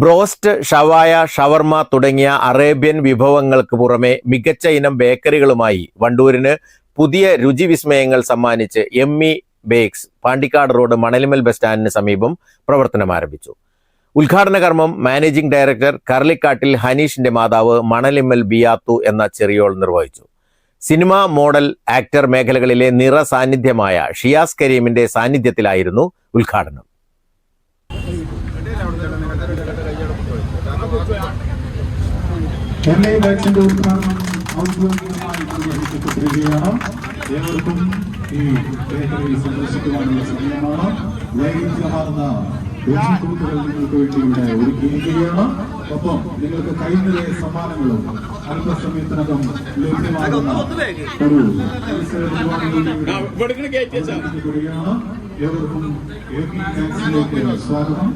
Broast, ഷവായ, ഷവർമ തുടങ്ങിയ Arabian വിഭവങ്ങൾക്ക് പുറമെ മികച്ച ഇനം ബേക്കറികളുമായി വണ്ടൂരിന് പുതിയ രുചിവിസ്മയങ്ങൾ സമ്മാനിച്ച് yummy bakes Pandikkad road Manalimal bus സ്റ്റാൻഡിന് സമീപം പ്രവർത്തനം ആരംഭിച്ചു. ഉദ്ഘാടന കർമ്മം മാനേജിംഗ് ഡയറക്ടർ കർലിക്കാട്ടിൽ ഹനീഷിന്റെ മാതാവ് മണലിമൽ ബിയാത്തു എന്ന ചെറിയോൾ നിർവഹിച്ചു. സിനിമ, മോഡൽ, ആക്ടർ മേഖലകളിലെ നിറ സാന്നിധ്യമായ ഷിയാസ് കരീമിന്റെ സാന്നിധ്യത്തിലായിരുന്നു ഉദ്ഘാടനം. ഏവർക്കും ഈ ബേക്കറി സന്ദർശിക്കുവാനുള്ള സമയമാണ്. വൈവിധ്യമാർന്ന രുചിക്കൂട്ടുകൾ നിങ്ങൾക്ക് വേണ്ടി ഇവിടെ ഒരുക്കിയിരിക്കുകയാണ്. ഒപ്പം നിങ്ങൾക്ക് കൈനിറയ സമ്മാനങ്ങളും അല്പസമയത്തിനകം ലഭ്യമാകുന്ന ഒരു മത്സര പരിപാടികളിലൂടെയാണ്. ഏവർക്കും സ്വാഗതം.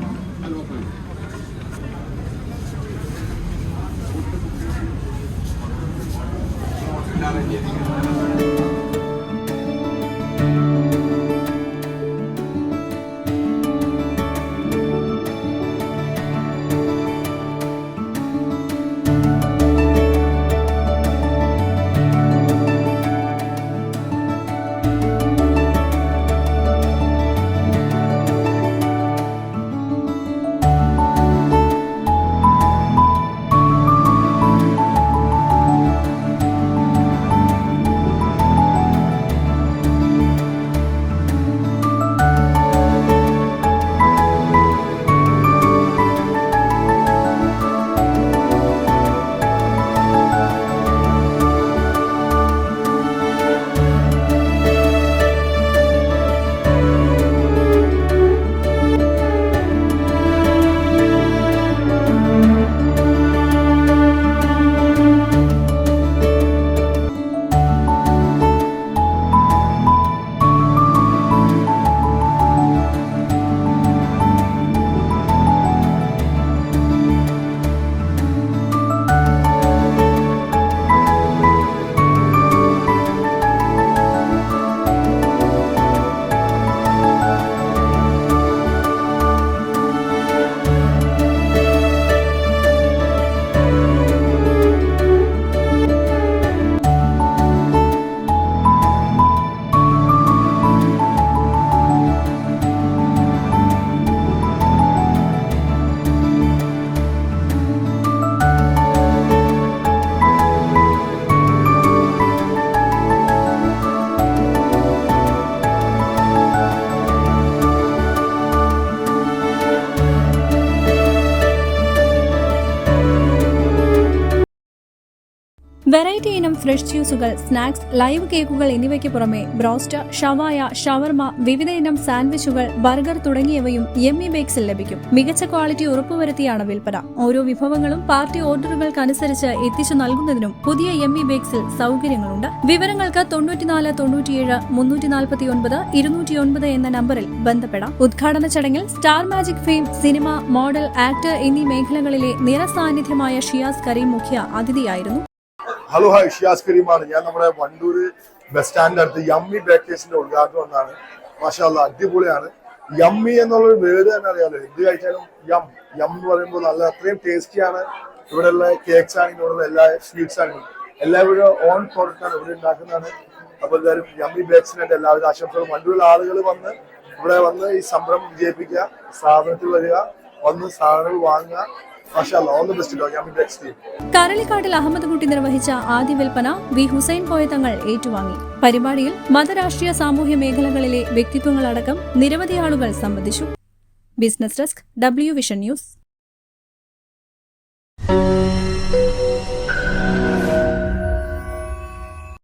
വെറൈറ്റി ഇനം ഫ്രഷ് ജ്യൂസുകൾ, സ്നാക്സ്, ലൈവ് കേക്കുകൾ എന്നിവയ്ക്ക് പുറമെ ബ്രോസ്റ്റ്, ഷവായ, ഷവർമ, വിവിധ ഇനം സാൻഡ്വിച്ചുകൾ, ബർഗർ തുടങ്ങിയവയും യമ്മി ബേക്സിൽ ലഭിക്കും. മികച്ച ക്വാളിറ്റി ഉറപ്പുവരുത്തിയാണ് വിൽപ്പന. ഓരോ വിഭവങ്ങളും പാർട്ടി ഓർഡറുകൾക്കനുസരിച്ച് എത്തിച്ചു നൽകുന്നതിനും പുതിയ യമ്മി ബേക്സിൽ സൗകര്യങ്ങളുണ്ട്. വിവരങ്ങൾക്ക് 94 97 349 209 എന്ന നമ്പറിൽ ബന്ധപ്പെടാം. ഉദ്ഘാടന ചടങ്ങിൽ star magic fame, cinema, model, actor എന്നീ മേഖലകളിലെ നിറസാന്നിധ്യമായ ഷിയാസ് കരീം മുഖ്യ അതിഥിയായിരുന്നു. ഹലോ, ഹായ്, ഷിയാസ് കരീമാണ്. ഞാൻ നമ്മുടെ വണ്ടൂര് ബസ് സ്റ്റാൻഡിന്റെ അടുത്ത് യമ്മി ബേക്കേഴ്സിന്റെ ഉദ്ഘാടനം വന്നാണ്. മാഷാ അല്ലാഹ്, അടിപൊളിയാണ്. യമ്മി എന്നുള്ളൊരു വേർഡ് തന്നെ അറിയാലോ. എന്ത് കഴിച്ചാലും യം എന്ന് പറയുമ്പോൾ നല്ല അത്രയും ടേസ്റ്റിയാണ്. ഇവിടെയുള്ള കേക്ക്സ് ആണെങ്കിലും ഇവിടെയുള്ള എല്ലാ സ്വീറ്റ്സ് ആണെങ്കിലും എല്ലാവരും ഓൺ പ്രോഡക്റ്റ് ആണ് ഇവിടെ ഉണ്ടാക്കുന്നതാണ്. അപ്പോൾ എന്തായാലും യമ്മി ബേക്സിന് എല്ലാവിധ ആശംസകളും. വണ്ടൂരിലെ ആളുകൾ ഇവിടെ വന്ന് ഈ സംരംഭം വിജയിപ്പിക്കുക, സ്ഥാപനത്തിൽ വരിക, വന്ന് സാധനങ്ങൾ വാങ്ങുക. കരളിക്കാട്ടിൽ അഹമ്മദ് കുട്ടി നിർവഹിച്ച ആദ്യ വിൽപ്പന വി ഹുസൈൻ കോയ തങ്ങൾ ഏറ്റുവാങ്ങി. പരിപാടിയിൽ മതരാഷ്ട്രീയ സാമൂഹ്യ മേഖലകളിലെ വ്യക്തിത്വങ്ങളടക്കം നിരവധി ആളുകൾ സംബന്ധിച്ചു. Business desk, W vision news.